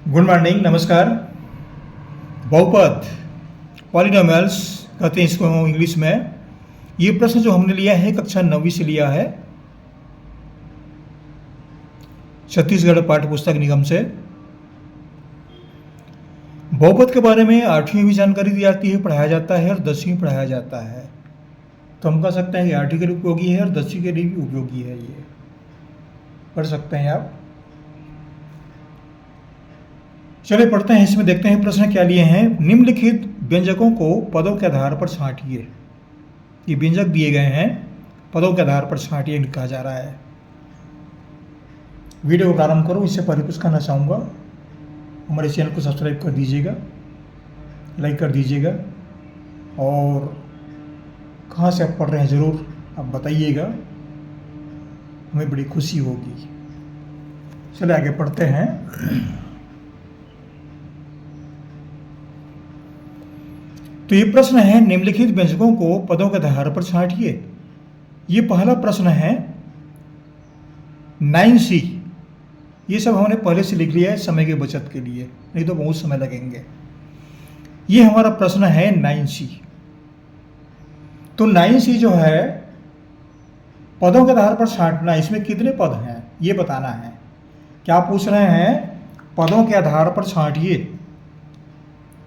Good morning, नमस्कार। बहुपद, polynomials कहते हैं इसको इंग्लिश में। ये प्रश्न जो हमने लिया है कक्षा 9वीं से लिया है, छत्तीसगढ़ पाठ्य पुस्तक निगम से। बहुपद के बारे में 8वीं भी जानकारी दी जाती है, पढ़ाया जाता है और 10वीं पढ़ाया जाता है। तो हम कह सकते हैं कि 8वीं के लिए उपयोगी है और 10वीं के लिए भी उपयोगी है। ये पढ़ सकते हैं आप। चलिए पढ़ते हैं, इसमें देखते हैं प्रश्न क्या लिए हैं। निम्नलिखित व्यंजकों को पदों के आधार पर छांटिए। ये व्यंजक दिए गए हैं, पदों के आधार पर छांटिए कहा जा रहा है। वीडियो को प्रारंभ करो, इससे पहले कुछ कहना चाहूँगा। हमारे चैनल को सब्सक्राइब कर दीजिएगा, लाइक कर दीजिएगा, और कहाँ से आप पढ़ रहे हैं ज़रूर आप बताइएगा, हमें बड़ी खुशी होगी। चलिए आगे पढ़ते हैं। तो ये प्रश्न है, निम्नलिखित व्यंजकों को पदों के आधार पर छांटिए। ये पहला प्रश्न है 9C। ये सब हमने पहले से लिख लिया है समय की बचत के लिए, नहीं तो बहुत समय लगेंगे। ये हमारा प्रश्न है 9C। तो 9C जो है पदों के आधार पर छांटना, इसमें कितने पद हैं ये बताना है। क्या पूछ रहे हैं? पदों के आधार पर छांटिए।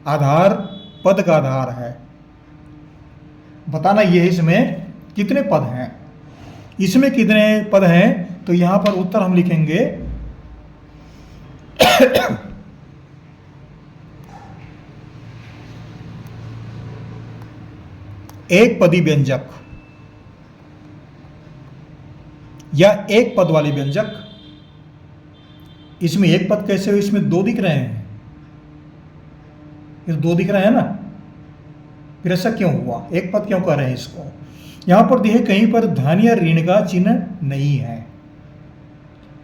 आधार पद का आधार है, बताना ये है इसमें कितने पद हैं। इसमें कितने पद हैं, तो यहां पर उत्तर हम लिखेंगे एक पदी व्यंजक या एक पद वाले व्यंजक। इसमें एक पद कैसे हो? इसमें दो दिख रहे हैं, ये दो दिख रहे हैं ना, फिर ऐसा क्यों हुआ? एक पद क्यों कह रहे हैं इसको? यहां पर दिए कहीं पर धन या ऋण का चिन्ह नहीं है।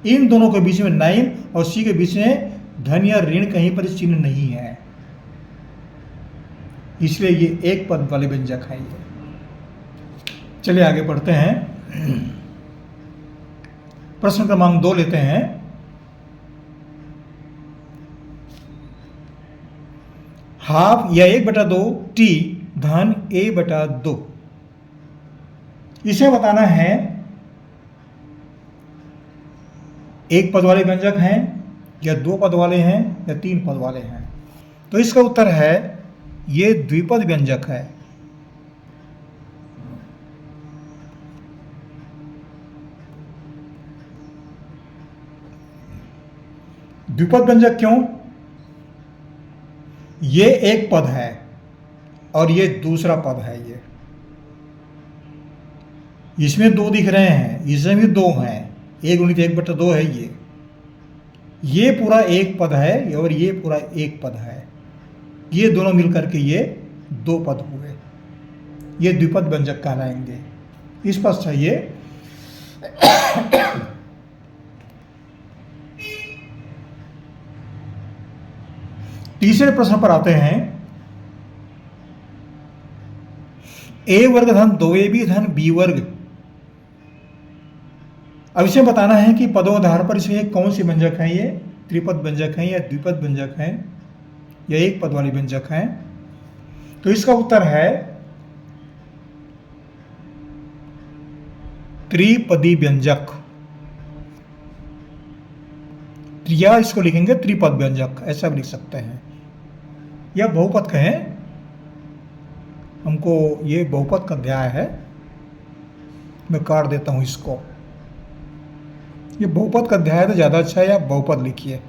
इन दोनों के बीच में 9 और C के बीच में धन या ऋण कहीं पर चिन्ह नहीं है, इसलिए ये एक पद वाले व्यंजक है। ये चलिए आगे बढ़ते हैं। प्रश्न क्रमांक 2 लेते हैं। हाफ या 1/2 T धन A/2, इसे बताना है एक पद वाले व्यंजक हैं या दो पद वाले हैं या तीन पद वाले हैं। तो इसका उत्तर है ये द्विपद व्यंजक है। द्विपद व्यंजक क्यों? ये एक पद है और ये दूसरा पद है। ये इसमें दो दिख रहे हैं, इसमें भी दो हैं, 1 × 1/2 है। ये पूरा एक पद है और ये पूरा एक पद है। ये दोनों मिलकर के ये दो पद हुए, ये द्विपद व्यंजक कहलाएंगे। स्पष्ट है ये। तीसरे प्रश्न पर आते हैं। A वर्ग धन 2AB धन B वर्ग। अब इसे बताना है कि पदों आधार पर इसमें कौन से व्यंजक हैं। ये त्रिपद व्यंजक हैं या द्विपद व्यंजक हैं या एक पद वाले व्यंजक हैं। तो इसका उत्तर है त्रिपदी व्यंजक, या इसको लिखेंगे त्रिपद व्यंजक, ऐसा भी लिख सकते हैं, या बहुपद कहें। हमको ये बहुपद का अध्याय है, मैं काट देता हूं इसको। ये बहुपद का अध्याय तो ज़्यादा अच्छा है, या बहुपद लिखिए।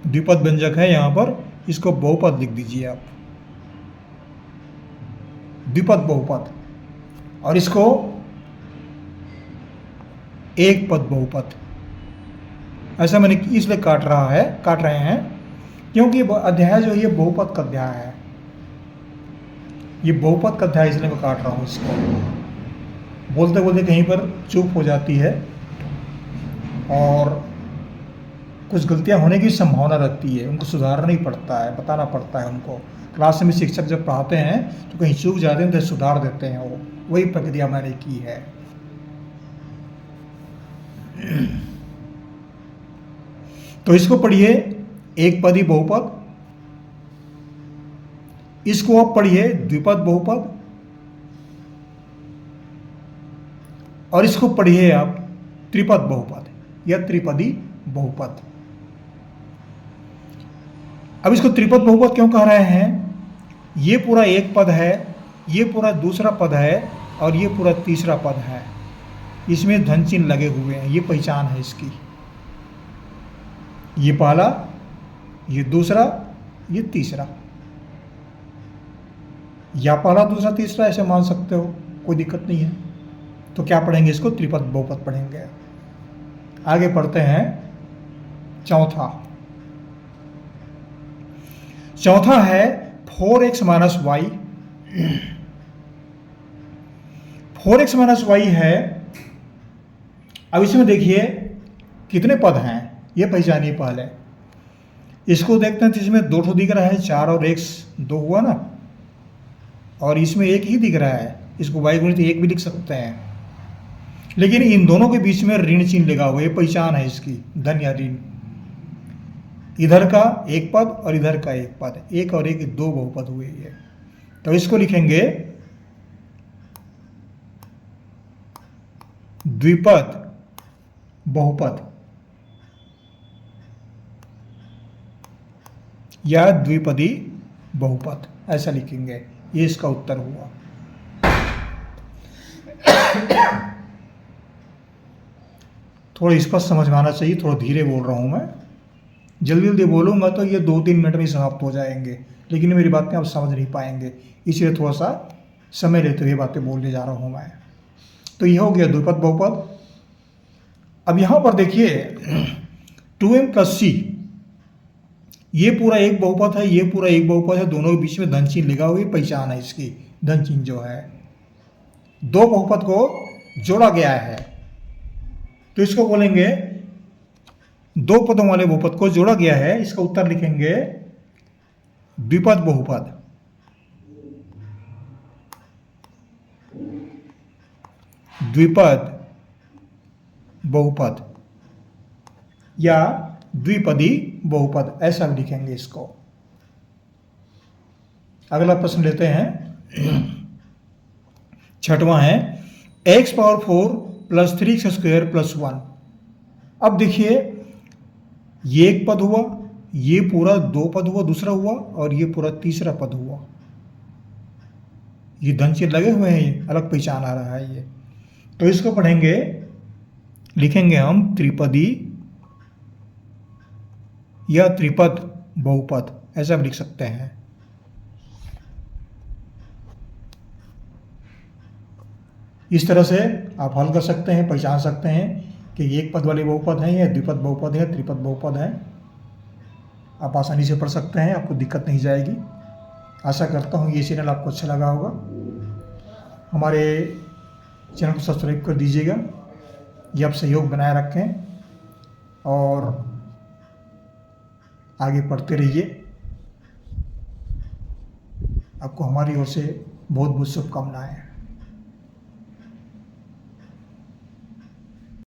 द्विपद व्यंजक है यहाँ पर, इसको बहुपद लिख दीजिए आप, द्विपद बहुपद। और इसको एक पद बहुपद। ऐसा मैंने इसलिए काट रहे हैं क्योंकि अध्याय जो है ये बहुपद का अध्याय है। ये बहुपद का अध्याय इसलिए मैं काट रहा हूँ इसको। बोलते बोलते कहीं पर चूक हो जाती है और कुछ गलतियां होने की संभावना रहती है, उनको सुधारना ही पड़ता है, बताना पड़ता है उनको। क्लास में शिक्षक जब पढ़ाते हैं तो कहीं चूक जाते हैं तो सुधार देते हैं, वही प्रक्रिया मैंने की है। तो इसको पढ़िए एक पदी बहुपद, इसको आप पढ़िए द्विपद बहुपद, और इसको पढ़िए आप त्रिपद बहुपद या त्रिपदी बहुपद। अब इसको त्रिपद बहुपद क्यों कह रहे हैं? ये पूरा एक पद है, ये पूरा दूसरा पद है, और ये पूरा तीसरा पद है। इसमें धन चिन्ह लगे हुए हैं, ये पहचान है इसकी। ये पहला, ये दूसरा, ये तीसरा, या पहला दूसरा तीसरा ऐसे मान सकते हो, कोई दिक्कत नहीं है। तो क्या पढ़ेंगे? इसको त्रिपद बहुपद पढ़ेंगे। आगे पढ़ते हैं चौथा। चौथा है 4x minus Y. 4x minus Y है। अब इसमें देखिए कितने पद हैं, ये पहचानिए पहले। इसको देखते हैं तो इसमें 2 दिख रहा है, 4 और x 2 हुआ ना, और इसमें एक ही दिख रहा है। इसको y गुणित 1 भी लिख सकते हैं, लेकिन इन दोनों के बीच में ऋण चिन्ह लगा हुआ है, ये पहचान है इसकी, धन या ऋण। इधर का एक पद और इधर का एक पद, एक और एक 2 बहुपद हुए ये। तो इसको लिखेंगे द्विपद बहुपद या द्विपदी बहुपद, ऐसा लिखेंगे। ये इसका उत्तर हुआ। थोड़ा स्पष्ट समझ में आना चाहिए, थोड़ा धीरे बोल रहा हूं मैं। जल्दी जल्दी बोलूंगा तो ये 2-3 मिनट में समाप्त हो जाएंगे, लेकिन मेरी बातें आप समझ नहीं पाएंगे, इसलिए थोड़ा सा समय लेते हुए बातें बोलने जा रहा हूं मैं। तो यह हो गया द्विपद बहुपद। अब यहां पर देखिए 2m + c, ये पूरा एक बहुपद है, ये पूरा एक बहुपद है, दोनों के बीच में धन चिन्ह लगा हुआ, पहचान है इसकी, धन चिन्ह जो है। 2 बहुपद को जोड़ा गया है, तो इसको बोलेंगे 2 पदों वाले बहुपद को जोड़ा गया है। इसका उत्तर लिखेंगे द्विपद बहुपद। द्विपद बहुपद या द्विपदी बहुपद, ऐसा भी लिखेंगे इसको। अगला प्रश्न लेते हैं। छठवां है x⁴ + 3x² + 1। अब देखिए ये एक पद हुआ, ये पूरा 2 पद हुआ, दूसरा हुआ, और ये पूरा तीसरा पद हुआ। ये धन चिन्ह लगे हुए हैं, ये अलग पहचान आ रहा है ये। तो इसको पढ़ेंगे, लिखेंगे हम त्रिपदी या त्रिपद बहुपद, ऐसा भी लिख सकते हैं। इस तरह से आप हल कर सकते हैं, पहचान सकते हैं कि एक पद वाले बहुपद हैं या द्विपद बहुपद है, त्रिपद बहुपद है। आप आसानी से पढ़ सकते हैं, आपको दिक्कत नहीं जाएगी। आशा करता हूँ ये चैनल आपको अच्छा लगा होगा। हमारे चैनल को सब्सक्राइब कर दीजिएगा, ये आप सहयोग बनाए रखें और आगे पढ़ते रहिए। आपको हमारी ओर से बहुत बहुत शुभकामनाएं।